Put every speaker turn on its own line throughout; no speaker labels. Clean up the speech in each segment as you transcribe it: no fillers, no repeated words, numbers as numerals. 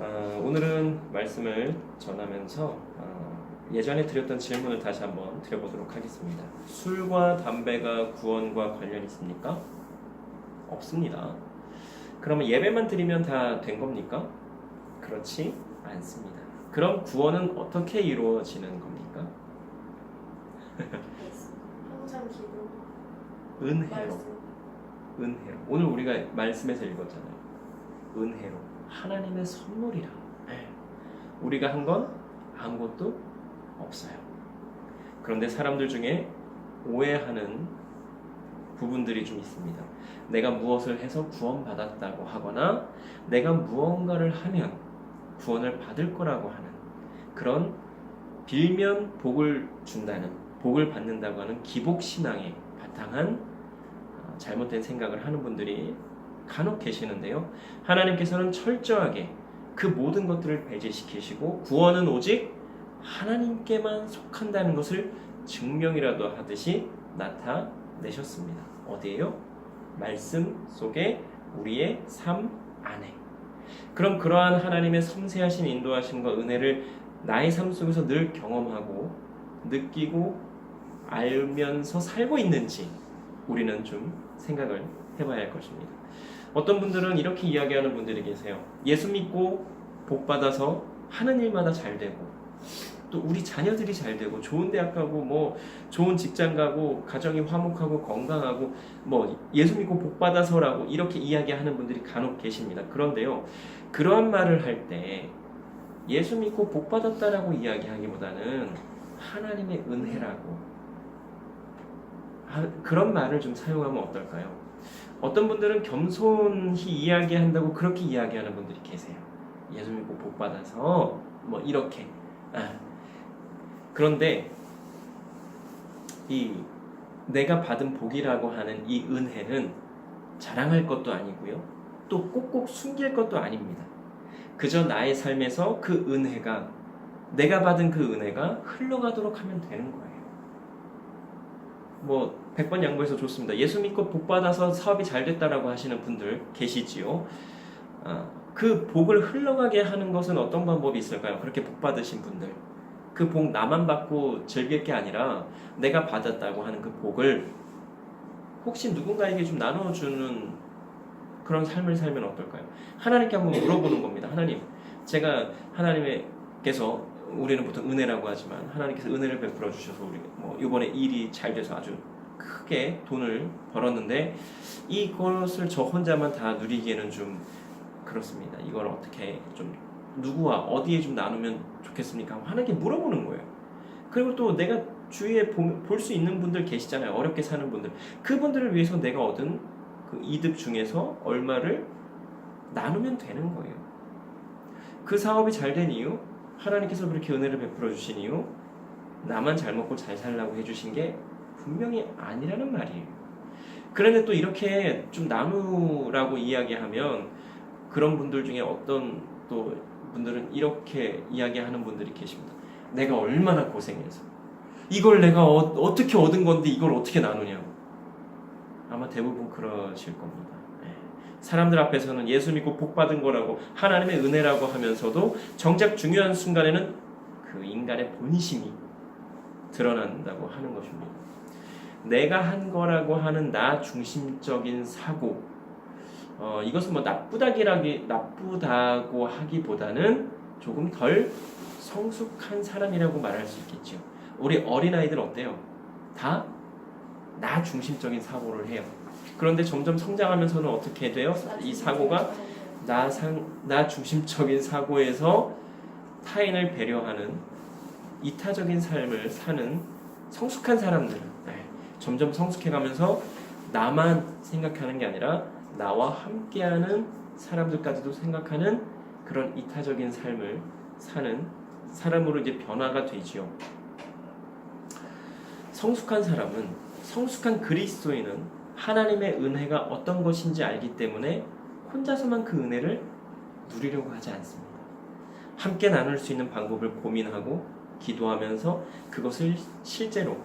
오늘은 말씀을 전하면서 예전에 드렸던 질문을 다시 한번 드려보도록 하겠습니다. 술과 담배가 구원과 관련이 있습니까? 없습니다. 그러면 예배만 드리면 다 된 겁니까? 그렇지 않습니다. 그럼 구원은 어떻게 이루어지는 겁니까?
항상 기도,
은혜로.
말씀.
은혜로. 오늘 우리가 말씀에서 읽었잖아요. 은혜로. 하나님의 선물이라. 우리가 한 건 아무것도 없어요. 그런데 사람들 중에 오해하는 부분들이 좀 있습니다. 내가 무엇을 해서 구원받았다고 하거나 내가 무언가를 하면 구원을 받을 거라고 하는 그런 빌면 복을 준다는, 복을 받는다고 하는 기복신앙에 바탕한 잘못된 생각을 하는 분들이 간혹 계시는데요. 하나님께서는 철저하게 그 모든 것들을 배제시키시고 구원은 오직 하나님께만 속한다는 것을 증명이라도 하듯이 나타내셨습니다. 어디에요? 말씀 속에 우리의 삶 안에. 그럼 그러한 하나님의 섬세하신 인도하심과 은혜를 나의 삶 속에서 늘 경험하고 느끼고 알면서 살고 있는지 우리는 좀 생각을 해봐야 할 것입니다. 어떤 분들은 이렇게 이야기하는 분들이 계세요. 예수 믿고 복 받아서 하는 일마다 잘 되고 또 우리 자녀들이 잘 되고 좋은 대학 가고 뭐 좋은 직장 가고 가정이 화목하고 건강하고 뭐 예수 믿고 복 받아서라고 이렇게 이야기하는 분들이 간혹 계십니다. 그런데요, 그러한 말을 할 때 예수 믿고 복 받았다라고 이야기하기보다는 하나님의 은혜라고 그런 말을 좀 사용하면 어떨까요? 어떤 분들은 겸손히 이야기한다고 그렇게 이야기하는 분들이 계세요. 예수 믿고 복 받아서 뭐 이렇게. 그런데 이 내가 받은 복이라고 하는 이 은혜는 자랑할 것도 아니고요. 또 꼭꼭 숨길 것도 아닙니다. 그저 나의 삶에서 그 은혜가, 내가 받은 그 은혜가 흘러가도록 하면 되는 거예요. 뭐 100번 양보해서 좋습니다. 예수 믿고 복 받아서 사업이 잘 됐다라고 하시는 분들 계시지요. 그 복을 흘러가게 하는 것은 어떤 방법이 있을까요? 그렇게 복 받으신 분들, 그 복 나만 받고 즐길 게 아니라 내가 받았다고 하는 그 복을 혹시 누군가에게 좀 나눠주는 그런 삶을 살면 어떨까요? 하나님께 한번 물어보는 겁니다. 하나님, 제가 하나님께서, 우리는 보통 은혜라고 하지만 하나님께서 은혜를 베풀어 주셔서 우리 뭐 이번에 일이 잘 돼서 아주 크게 돈을 벌었는데 이것을 저 혼자만 다 누리기에는 좀 그렇습니다. 이걸 어떻게 좀 누구와 어디에 좀 나누면 좋겠습니까? 하나님께 물어보는 거예요. 그리고 또 내가 주위에 볼 수 있는 분들 계시잖아요. 어렵게 사는 분들. 그분들을 위해서 내가 얻은 그 이득 중에서 얼마를 나누면 되는 거예요. 그 사업이 잘 된 이유, 하나님께서 그렇게 은혜를 베풀어 주신 이유, 나만 잘 먹고 잘 살라고 해주신 게 분명히 아니라는 말이에요. 그런데 또 이렇게 좀 나누라고 이야기하면 그런 분들 중에 어떤 또 분들은 이렇게 이야기하는 분들이 계십니다. 내가 얼마나 고생해서 이걸 내가 어떻게 얻은 건데 이걸 어떻게 나누냐고. 아마 대부분 그러실 겁니다. 사람들 앞에서는 예수 믿고 복 받은 거라고 하나님의 은혜라고 하면서도 정작 중요한 순간에는 그 인간의 본심이 드러난다고 하는 것입니다. 내가 한 거라고 하는 나 중심적인 사고, 이것은 뭐 나쁘다고 하기보다는 조금 덜 성숙한 사람이라고 말할 수 있겠죠. 우리 어린아이들 어때요? 다 나 중심적인 사고를 해요. 그런데 점점 성장하면서는 어떻게 돼요? 이 사고가 나 중심적인 사고에서 타인을 배려하는 이타적인 삶을 사는 성숙한 사람들은 점점 성숙해가면서 나만 생각하는 게 아니라 나와 함께하는 사람들까지도 생각하는 그런 이타적인 삶을 사는 사람으로 이제 변화가 되지요. 성숙한 사람은, 성숙한 그리스도인은 하나님의 은혜가 어떤 것인지 알기 때문에 혼자서만 그 은혜를 누리려고 하지 않습니다. 함께 나눌 수 있는 방법을 고민하고 기도하면서 그것을 실제로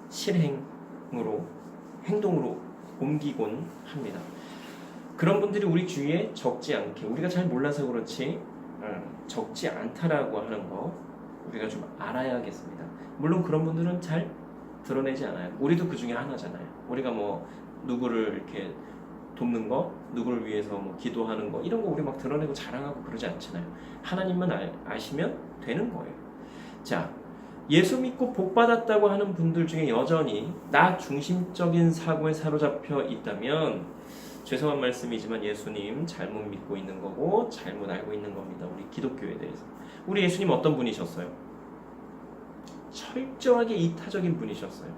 실행으로, 행동으로 옮기곤 합니다. 그런 분들이 우리 주위에 적지 않게, 우리가 잘 몰라서 그렇지 적지 않다라고 하는 거 우리가 좀 알아야겠습니다. 물론 그런 분들은 잘 드러내지 않아요. 우리도 그 중에 하나잖아요. 우리가 뭐 누구를 이렇게 돕는 거, 누구를 위해서 뭐 기도하는 거 이런 거 우리 막 드러내고 자랑하고 그러지 않잖아요. 하나님만 아시면 되는 거예요. 자, 예수 믿고 복 받았다고 하는 분들 중에 여전히 나 중심적인 사고에 사로잡혀 있다면 죄송한 말씀이지만 예수님 잘못 믿고 있는 거고 잘못 알고 있는 겁니다. 우리 기독교에 대해서. 우리 예수님 어떤 분이셨어요? 철저하게 이타적인 분이셨어요.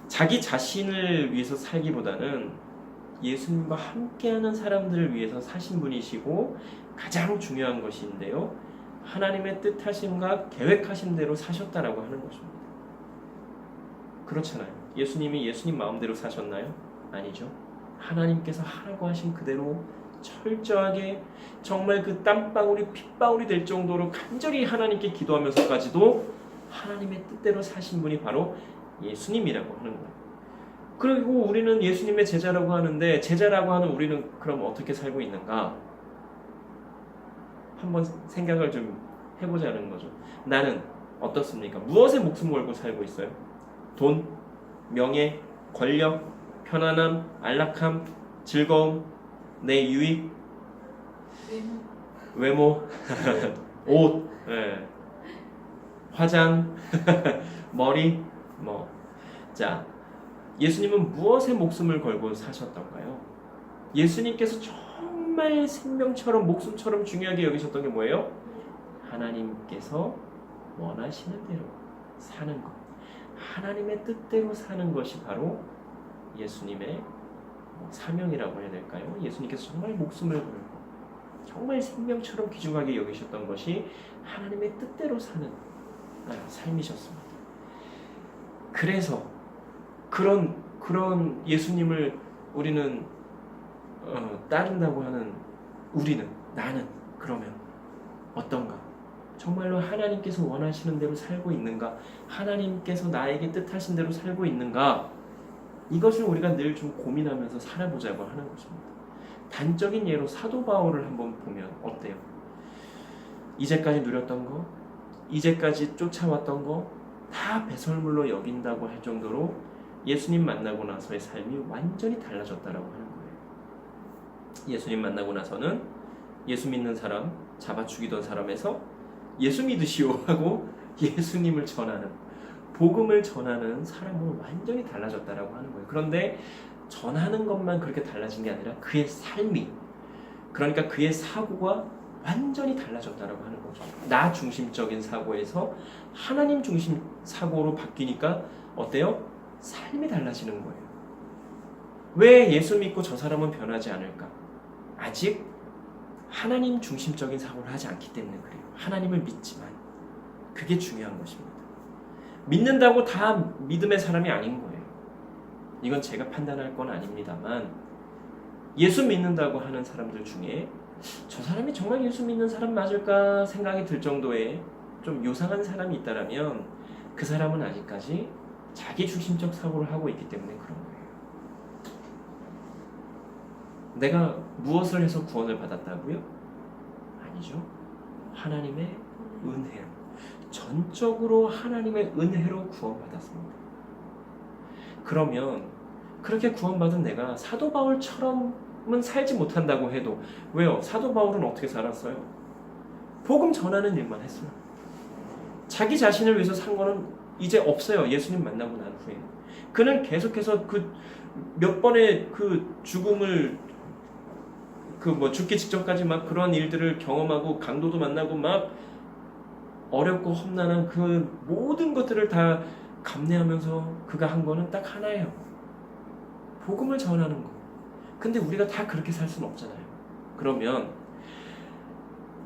자기 자신을 위해서 살기보다는 예수님과 함께하는 사람들을 위해서 사신 분이시고 가장 중요한 것인데요. 하나님의 뜻하심과 계획하신 대로 사셨다라고 하는 것입니다. 그렇잖아요. 예수님이 예수님 마음대로 사셨나요? 아니죠. 하나님께서 하라고 하신 그대로 철저하게 정말 그 땀방울이 핏방울이 될 정도로 간절히 하나님께 기도하면서까지도 하나님의 뜻대로 사신 분이 바로 예수님이라고 하는 거예요. 그리고 우리는 예수님의 제자라고 하는데 제자라고 하는 우리는 그럼 어떻게 살고 있는가? 한번 생각을 좀 해보자는 거죠. 나는 어떻습니까? 무엇에 목숨 걸고 살고 있어요? 돈, 명예, 권력, 편안함, 안락함, 즐거움, 내 유익, 외모, 옷, 예. 화장, 머리, 뭐. 자, 예수님은 무엇에 목숨을 걸고 사셨던가요? 예수님께서 정말 생명처럼 목숨처럼 중요하게 여기셨던 게 뭐예요? 하나님께서 원하시는 대로 사는 것, 하나님의 뜻대로 사는 것이 바로 예수님의 사명이라고 해야 될까요? 예수님께서 정말 목숨을 걸고 정말 생명처럼 귀중하게 여기셨던 것이 하나님의 뜻대로 사는 삶이셨습니다. 그래서 그런 예수님을 우리는 따른다고 하는 나는 그러면 어떤가? 정말로 하나님께서 원하시는 대로 살고 있는가? 하나님께서 나에게 뜻하신 대로 살고 있는가? 이것을 우리가 늘 좀 고민하면서 살아보자고 하는 것입니다. 단적인 예로 사도 바울을 한번 보면 어때요? 이제까지 누렸던 거, 이제까지 쫓아왔던 거 다 배설물로 여긴다고 할 정도로 예수님 만나고 나서의 삶이 완전히 달라졌다라고 하는 거예요. 예수님 만나고 나서는 예수 믿는 사람, 잡아 죽이던 사람에서 예수 믿으시오 하고 예수님을 전하는, 복음을 전하는 사람으로 완전히 달라졌다라고 하는 거예요. 그런데 전하는 것만 그렇게 달라진 게 아니라 그의 삶이, 그러니까 그의 사고가 완전히 달라졌다라고 하는 거죠. 나 중심적인 사고에서 하나님 중심 사고로 바뀌니까 어때요? 삶이 달라지는 거예요. 왜 예수 믿고 저 사람은 변하지 않을까? 아직 하나님 중심적인 사고를 하지 않기 때문에 그래요. 하나님을 믿지만 그게 중요한 것입니다. 믿는다고 다 믿음의 사람이 아닌 거예요. 이건 제가 판단할 건 아닙니다만 예수 믿는다고 하는 사람들 중에 저 사람이 정말 예수 믿는 사람 맞을까 생각이 들 정도의 좀 요상한 사람이 있다라면 그 사람은 아직까지 자기 중심적 사고를 하고 있기 때문에 그런 거예요. 내가 무엇을 해서 구원을 받았다고요? 아니죠. 하나님의 은혜로, 전적으로 하나님의 은혜로 구원받았습니다. 그러면 그렇게 구원받은 내가 사도 바울처럼은 살지 못한다고 해도 왜요? 사도 바울은 어떻게 살았어요? 복음 전하는 일만 했어요. 자기 자신을 위해서 산 거는 이제 없어요. 예수님 만나고 난 후에. 그는 계속해서 그 몇 번의 그 죽음을 죽기 직전까지 막 그런 일들을 경험하고 강도도 만나고 막 어렵고 험난한 그 모든 것들을 다 감내하면서 그가 한 거는 딱 하나예요. 복음을 전하는 거. 근데 우리가 다 그렇게 살 수는 없잖아요. 그러면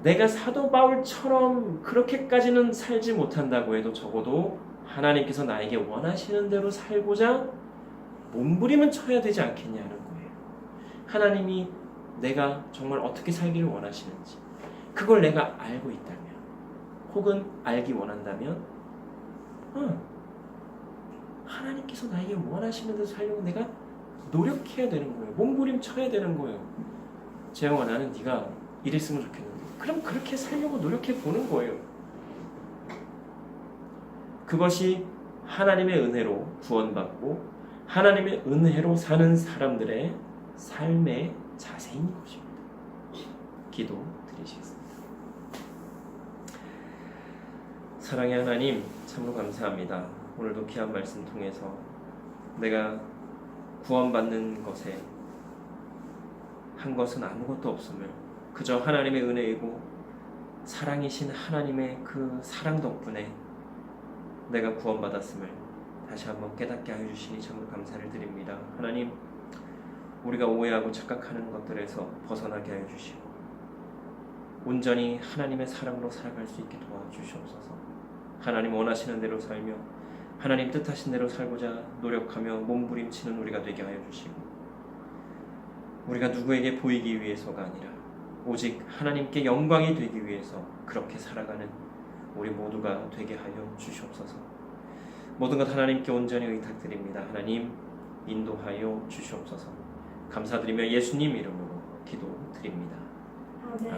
내가 사도 바울처럼 그렇게까지는 살지 못한다고 해도 적어도 하나님께서 나에게 원하시는 대로 살고자 몸부림은 쳐야 되지 않겠냐는 거예요. 하나님이 내가 정말 어떻게 살기를 원하시는지 그걸 내가 알고 있다면 혹은 알기 원한다면 하나님께서 나에게 원하시는 대로 살려고 내가 노력해야 되는 거예요. 몸부림 쳐야 되는 거예요. 재영아, 나는 네가 이랬으면 좋겠는데 그럼 그렇게 살려고 노력해 보는 거예요. 그것이 하나님의 은혜로 구원받고 하나님의 은혜로 사는 사람들의 삶의 자세인 것입니다. 기도 드리시겠습니다. 사랑의 하나님, 참으로 감사합니다. 오늘도 귀한 말씀 통해서 내가 구원받는 것에 한 것은 아무것도 없음을 그저 하나님의 은혜이고 사랑이신 하나님의 그 사랑 덕분에 내가 구원받았음을 다시 한번 깨닫게 하여 주시니 참으로 감사를 드립니다. 하나님, 우리가 오해하고 착각하는 것들에서 벗어나게 하여 주시고 온전히 하나님의 사랑으로 살아갈 수 있게 도와주시옵소서. 하나님 원하시는 대로 살며 하나님 뜻하신 대로 살고자 노력하며 몸부림치는 우리가 되게 하여 주시고 우리가 누구에게 보이기 위해서가 아니라 오직 하나님께 영광이 되기 위해서 그렇게 살아가는 우리 모두가 되게 하여 주시옵소서. 모든 것 하나님께 온전히 의탁드립니다. 하나님 인도하여 주시옵소서. 감사드리며 예수님 이름으로 기도드립니다.
아멘.